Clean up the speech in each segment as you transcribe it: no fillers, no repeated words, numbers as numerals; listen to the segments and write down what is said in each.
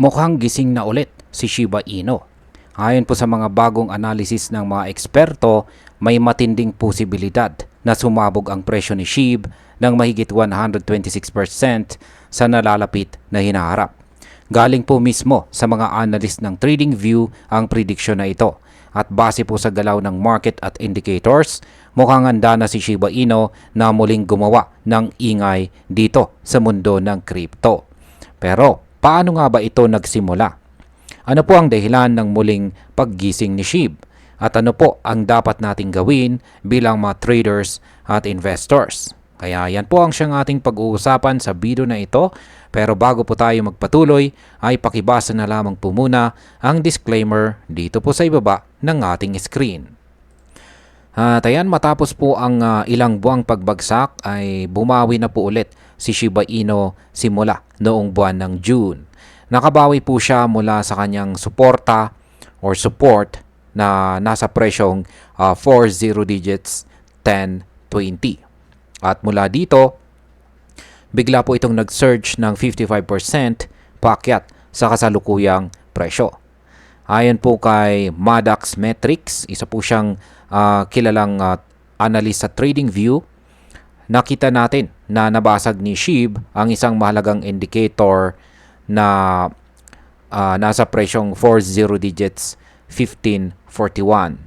Mukhang gising na ulit si Shiba Inu. Ayon po sa mga bagong analysis ng mga eksperto, may matinding posibilidad na sumabog ang presyo ni SHIB ng mahigit 126% sa nalalapit na hinaharap. Galing po mismo sa mga analyst ng TradingView ang prediksyon na ito. At base po sa galaw ng market at indicators, mukhang handa na si Shiba Inu na muling gumawa ng ingay dito sa mundo ng crypto. Pero paano nga ba ito nagsimula? Ano po ang dahilan ng muling paggising ni SHIB? At ano po ang dapat nating gawin bilang mga traders at investors? Kaya yan po ang siyang ating pag-uusapan sa video na ito. Pero bago po tayo magpatuloy, ay pakibasa na lamang po muna ang disclaimer dito po sa ibaba ng ating screen. At ayan, matapos po ang ilang buwang pagbagsak ay bumawi na po ulit si Shiba Inu simula noong buwan ng June. Nakabawi po siya mula sa kanyang suporta or support na nasa presyong 40 digits 10.20. At mula dito, bigla po itong nag-surge ng 55% paakyat sa kasalukuyang presyo. Ayon po kay Maddox Metrics, isa po siyang kilalang analyst sa TradingView, nakita natin na nabasag ni SHIB ang isang mahalagang indicator na nasa presyong 40 digits 1541.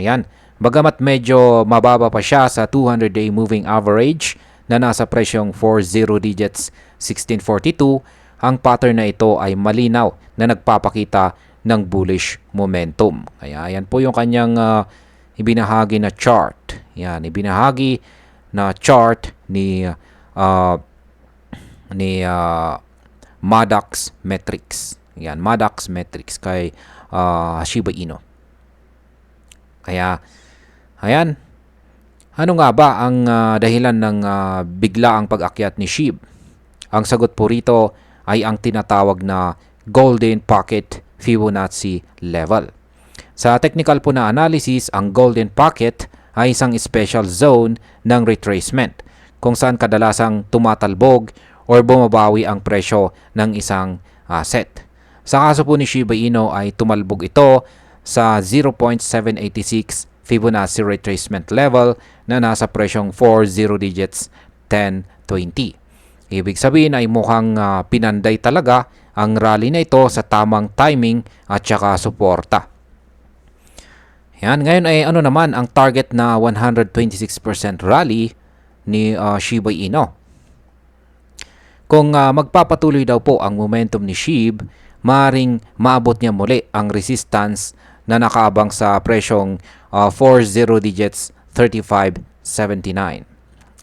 Ayan. Bagamat medyo mababa pa siya sa 200-day moving average na nasa presyong 40 digits 1642, ang pattern na ito ay malinaw na nagpapakita ng bullish momentum. Kaya yan po yung kanyang ibinahagi na chart. Yan, ibinahagi na chart ni Maddox Metrics. Yan, Maddox Metrics kay Shiba Inu. Kaya, ayan, ano nga ba ang dahilan ng biglaang pag-akyat ni SHIB? Ang sagot po rito ay ang tinatawag na Golden Pocket Fibonacci level. Sa technical po na analysis, ang Golden Pocket ay isang special zone ng retracement kung saan kadalasang tumatalbog or bumabawi ang presyo ng isang asset. Sa kaso po ni Shiba Inu ay tumalbog ito sa 0.786 Fibonacci retracement level na nasa presyong 40 digits 1020. Ibig sabihin ay mukhang pinanday talaga ang rally na ito sa tamang timing at saka suporta. Yan, ngayon ay ano naman ang target na 126% rally ni Shiba Inu. Kung magpapatuloy daw po ang momentum ni SHIB, maaaring maabot niya muli ang resistance na nakaabang sa presyong 40 digits 3579.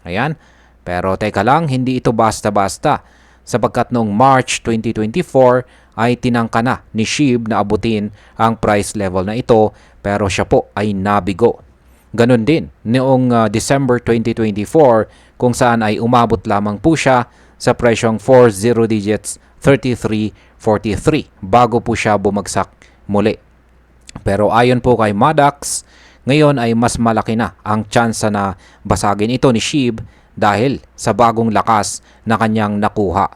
Ayan. Pero teka lang, hindi ito basta-basta sapagkat noong March 2024 ay tinangka na ni SHIB na abutin ang price level na ito pero siya po ay nabigo. Ganon din noong December 2024 kung saan ay umabot lamang po siya sa presyong 40 digits 3343 bago po siya bumagsak muli. Pero ayon po kay Maddox, ngayon ay mas malaki na ang tsansa na basagin ito ni SHIB dahil sa bagong lakas na kanyang nakuha.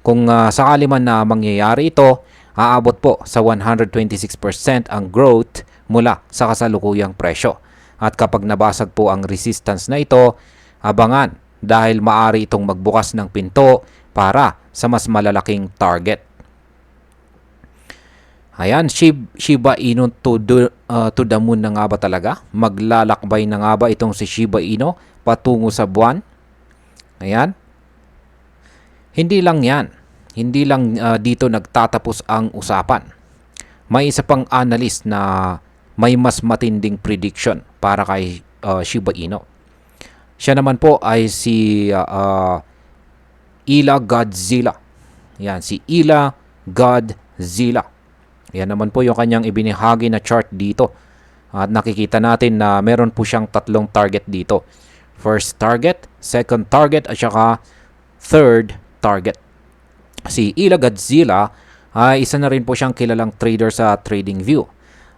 Kung sakali man na mangyayari ito, aabot po sa 126% ang growth mula sa kasalukuyang presyo. At kapag nabasag po ang resistance na ito, abangan dahil maaari itong magbukas ng pinto para sa mas malalaking target. Ayan, Shiba Inu to the moon na nga ba talaga? Maglalakbay na nga ba itong si Shiba Inu patungo sa buwan? Ayan. Hindi lang yan. Hindi lang dito nagtatapos ang usapan. May isa pang analyst na may mas matinding prediction para kay Shiba Inu. Siya naman po ay si Ila Godzilla. Yan, si Ila Godzilla. Yan naman po yung kanyang ibinahagi na chart dito. At nakikita natin na meron po siyang tatlong target dito. First target, second target, at saka third target. Si Ila Godzilla ay isa na rin po siyang kilalang trader sa TradingView.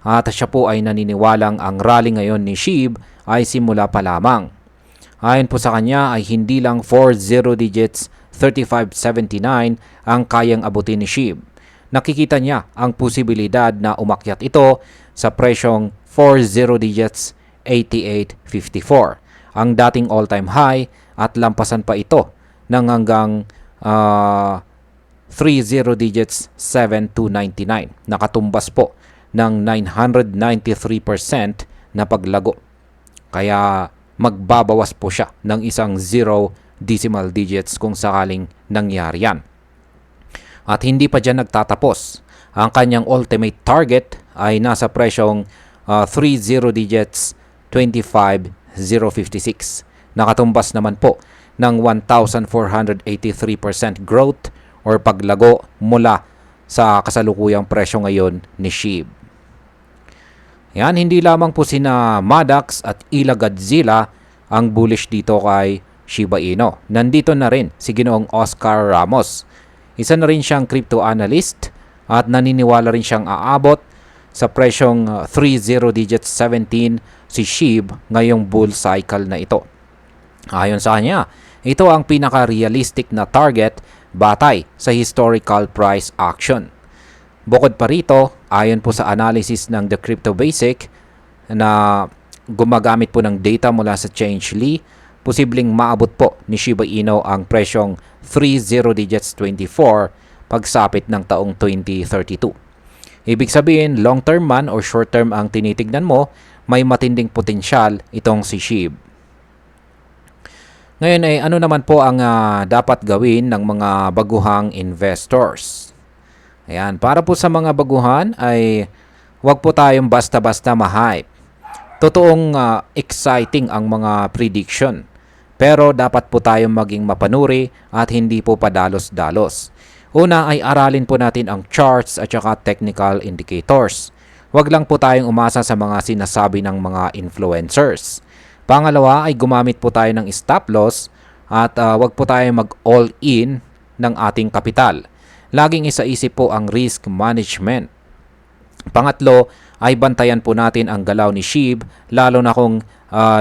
At siya po ay naniniwalang ang rally ngayon ni SHIB ay simula pa lamang. Ayon po sa kanya ay hindi lang 40 digits 3579 ang kayang abutin ni SHIB. nakikita niya ang posibilidad na umakyat ito sa presyong 40 digits 88.54, ang dating all-time high, at lampasan pa ito ng hanggang 30 digits 7299. Nakatumbas po ng 993% na paglago. Kaya magbabawas po siya ng isang 0 decimal digits kung sakaling nangyari yan. At hindi pa dyan nagtatapos. Ang kanyang ultimate target ay nasa presyong 30 digits 25,056. Nakatumbas naman po ng 1,483% growth or paglago mula sa kasalukuyang presyo ngayon ni SHIB. Yan, hindi lamang po sina Maddox at Ila Godzilla ang bullish dito kay Shiba Inu. Nandito na rin si Ginoong Oscar Ramos. Isa na rin siyang crypto analyst at naniniwala rin siyang aabot sa presyong 30 digits 17 si SHIB ngayong bull cycle na ito. Ayon sa kanya, ito ang pinaka-realistic na target batay sa historical price action. Bukod pa rito, ayon po sa analysis ng The Crypto Basic na gumagamit po ng data mula sa Changelly, posibleng maabot po ni Shiba Inu ang presyong 30 digits 24 pagsapit ng taong 2032. Ibig sabihin, long-term man o short-term ang tinitignan mo, may matinding potensyal itong si SHIB. Ngayon ay ano naman po ang dapat gawin ng mga baguhang investors? Ayan, para po sa mga baguhan ay huwag po tayong basta-basta ma-hype. Totoong exciting ang mga prediction. Pero dapat po tayong maging mapanuri at hindi po padalos-dalos. Una ay aralin po natin ang charts at saka technical indicators. Huwag lang po tayong umasa sa mga sinasabi ng mga influencers. Pangalawa ay gumamit po tayo ng stop loss at huwag po tayong mag-all in ng ating kapital. Laging isaisip po ang risk management. Pangatlo ay bantayan po natin ang galaw ni SHIB lalo na kung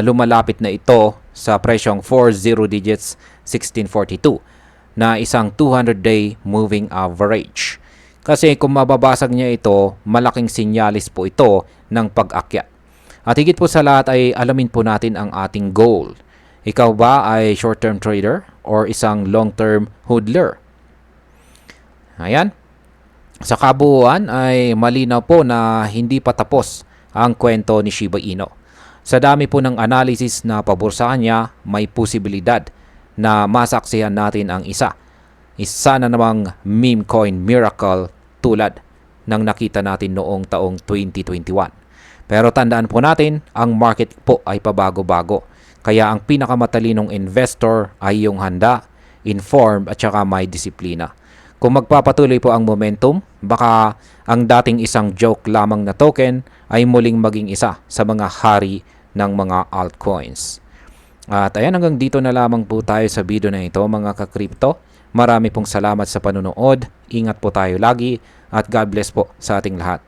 lumalapit na ito sa presyong 40 digits 1642 na isang 200-day moving average. Kasi kung mababasag niya ito, malaking sinyalis po ito ng pag-akyat. At higit po sa lahat ay alamin po natin ang ating goal. Ikaw ba ay short-term trader or isang long-term hodler? Ayan. Sa kabuuan ay malinaw po na hindi pa tapos ang kwento ni Shiba Inu. Sa dami po ng analysis na pabor sa kanya, may posibilidad na masaksihan natin ang isa na namang meme coin miracle tulad ng nakita natin noong taong 2021. Pero tandaan po natin, ang market po ay pabago-bago. Kaya ang pinakamatalinong investor ay yung handa, informed at saka may disiplina. Kung magpapatuloy po ang momentum, baka ang dating isang joke lamang na token ay muling maging isa sa mga hari ng mga altcoins. At ayan, hanggang dito na lamang po tayo sa video na ito mga ka-crypto. Marami pong salamat sa panonood. Ingat po tayo lagi at God bless po sa ating lahat.